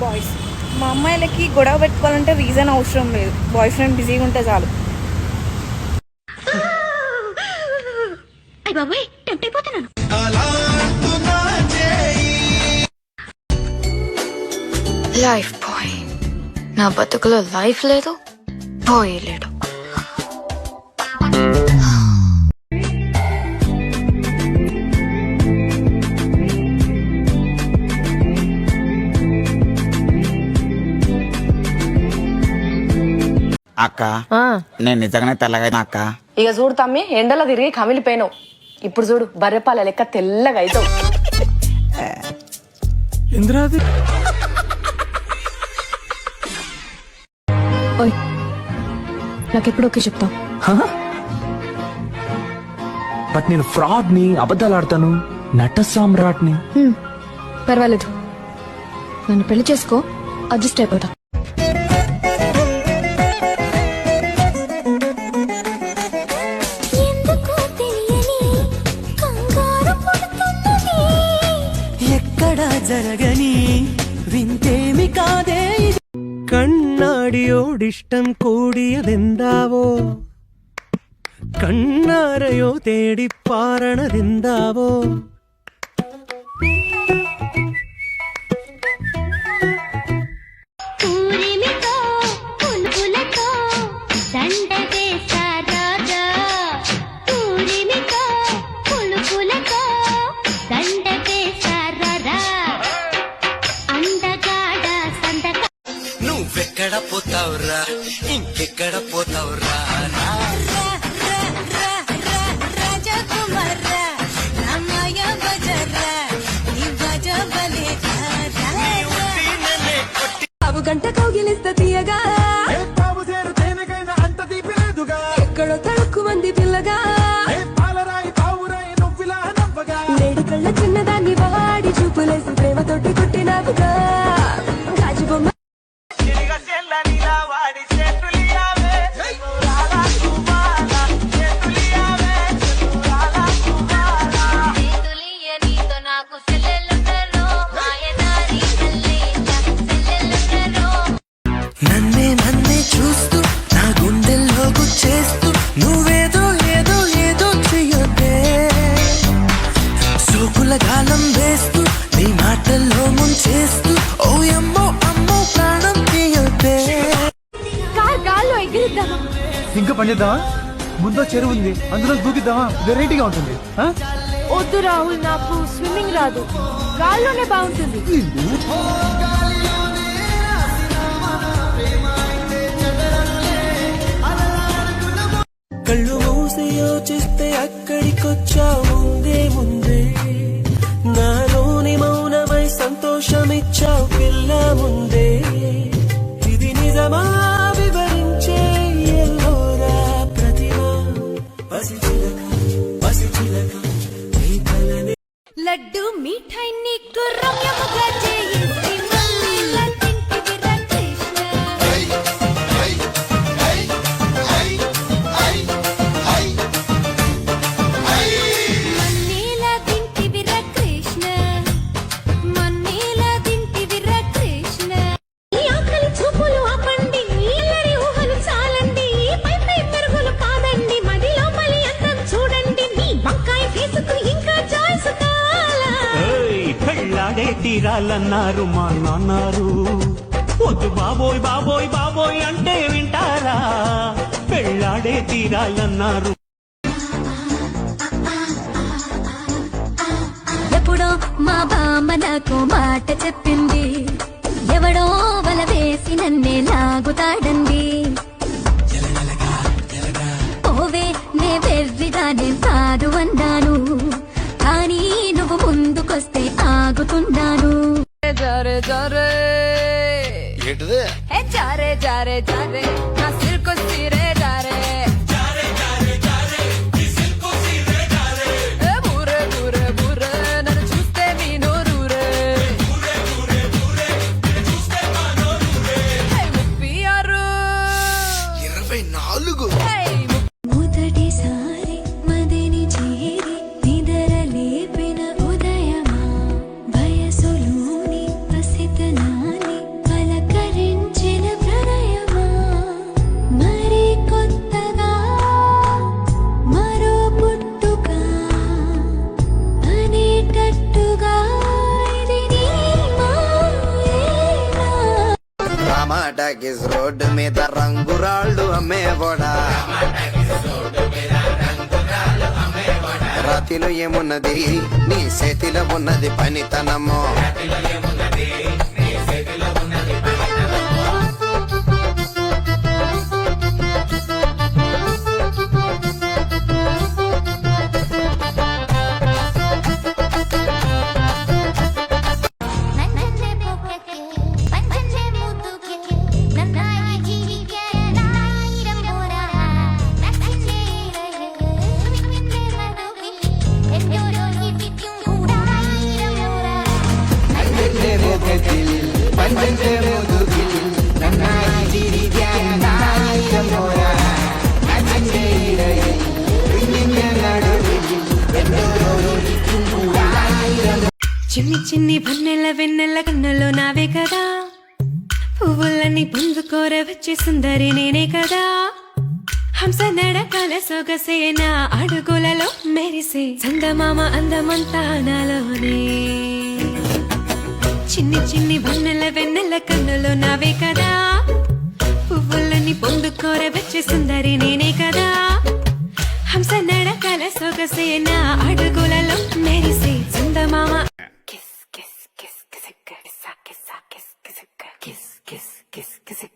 Boys. మా అమ్మాయిలకి గొడవ పెట్టుకోవాలంటే రీజన్ అవసరం లేదు, బాయ్ ఫ్రెండ్ బిజీగా ఉంటే చాలు. లైఫ్ బాయ్, నా బతుకులో లైఫ్ లేదు, బాయ్ లేడు. అక్క నేను నిజంగానే తెల్లగైనా అక్క. ఇక చూడు తమ్మి, ఎండలో తిరిగి కమిలిపోయినావు. ఇప్పుడు చూడు బర్రెపాల లెక్క తెల్లగా అవుతావు. నాకెప్పుడు ఓకే చెప్తావు? బట్ నేను ఫ్రాడ్ ని, అబద్ధాలు ఆడతాను, నట సామ్రాట్ని. పర్వాలేదు, నన్ను పెళ్లి చేసుకో, అడ్జస్ట్ అయిపోతా. జరగని వింతేమి కాదే കണ്ണാടിയോടിഷ്ടം കൂടിയതെന്താവോ കണ്ണാരയോ തേടിപ്പാറണതെന്താവോ నువ్వెక్కడ పోతావురా, ఇంకెక్కడ పోతావురా? గంట కౌగిలిస్త తీయగా, ఎక్కడో తడుక్కు మంది పిల్లగా, నేడు కళ్ళ చిన్నదాన్ని వాడి చూపులేసి ప్రేమతోటి కొట్టినావుగా. గాజు బొమ్మ నన్నే చూస్తూ నా గుండెల్లో గుచ్చేస్తూ నువ్వేదో ఏదో ఏదో చెయ్యొద్దే, సోకుల గాలం వేస్తూ నీ మాటల్లో ముంచేస్తూ ఓ అమ్మో అమ్మో ప్రాణం తీయొద్దే. గాల్లో ఎగిరిద్దామా? ఇంకా పని చేద్దామా? ముందో చెరువు ఉంది, అందులో దూకిద్దామా? వెరైటీగా ఉంటుంది. వద్దు రాహుల్, నాకు స్విమ్మింగ్ రాదు, గాల్లోనే బాగుంటుంది. కళ్ళు మూసి యోచిస్తే అక్కడికొచ్చా ముందే ముందే, నాలోని మౌనమై సంతోషమిచ్చావు పిల్ల ముందే. ఇది నిజమా వివరించే ఎల్లోరా ప్రతిమ, పసిచిలక పసిచిలక నీ కలనే. లడ్డు మిఠాయి నీకు రమ్యముగా చేయించి మళ్ళీ లడ్డింటివిరా కృష్ణ. మన్నీలా దింటివిరా కృష్ణ, మన్నీలా దింటివిరా కృష్ణ. ఈ ఆకలి చూపులు ఆపండి, నీళ్ళని ఊహలు చాలండి, పై పై మెరుగులు కాదండి, మదిలో మలి అందం చూడండి, నీ వంకాయ ఫేసుకు ఇంకా చాయిస్ కావాలా? పెళ్ళాడే తీరాలన్నారు మా నాన్నారు, వద్దు బాబోయ్ బాబోయ్ బాబోయ్ అంటే వింటారా? పెళ్ళాడే తీరాలన్నారు. ఎప్పుడో మా బామ్మ నాకు మాట చెప్పింది, ఎవడో వల వేసి నన్నే లాగుతాడండి. ఓవే నే వెర్రిదానే కాదు అన్నాను, కానీ నువ్వు ముందుకొస్తే ఆగుతున్నాను. జారే జారే జారే జారే జారే నా సిల్కు సిరే జారే, బూరే బూరే బూరే నన్ను చూస్తే మీ నోరూరే, 36 మొదటిసారి మదిని చేరి నిదర లేపిన ఉదయమా, వయసులోని పసితనాన్ని టాకీస్ రోడ్డు మీద రంగురాళ్ళు అమ్మేవాడా రాతిలో ఏమున్నది నీ చేతిలో ఉన్నది పనితనమో ನನ್ನನ್ನೇ ಪೊಕ್ಕಕ್ಕೆ ಪಂಚನ್ನೇ ಮುದ್ದುಕ್ಕೆ ನನ್ನಾಗಿ ಜೀವಿಗೆ ನಾಯಿರಂ ಮೋರ ನನ್ನನ್ನೇ ಮಿನ್ನೆ ಮದುಗೆ ಎಂದೋರೋ ಹಿಟ್ಟಿಟ್ಟು ಕೂಡ ನಾಯಿರಂ ಮೋರ ನನ್ನನ್ನೇ పక్కకి పంచే ముదుకి నన్నాయి జీవిగా నాయిరం మోరా నన్నే ఇరై నిన్నే నడువి ఎందరో నాయిరం చిన్ని చిన్ని భన్నెల వెన్నెల కన్నులో నావే కదా పువ్వులన్నీ పొందుకోర వచ్చే సుందరి నేనే కదా హంస నడకల సొగసేన అడుగులలో మెరిసే చందమామ అందమంతా నాలోనే చిన్ని చిన్ని భన్నెల వెన్నెల కన్నులో నావే కదా పువ్వులన్నీ పొందుకోర వచ్చే సుందరి నేనే కదా హంస నడకల సొగసేన అడుగులలో మెరిసే చందమామ kiss kiss kiss kiss kiss kiss kiss kiss kiss kiss kiss kiss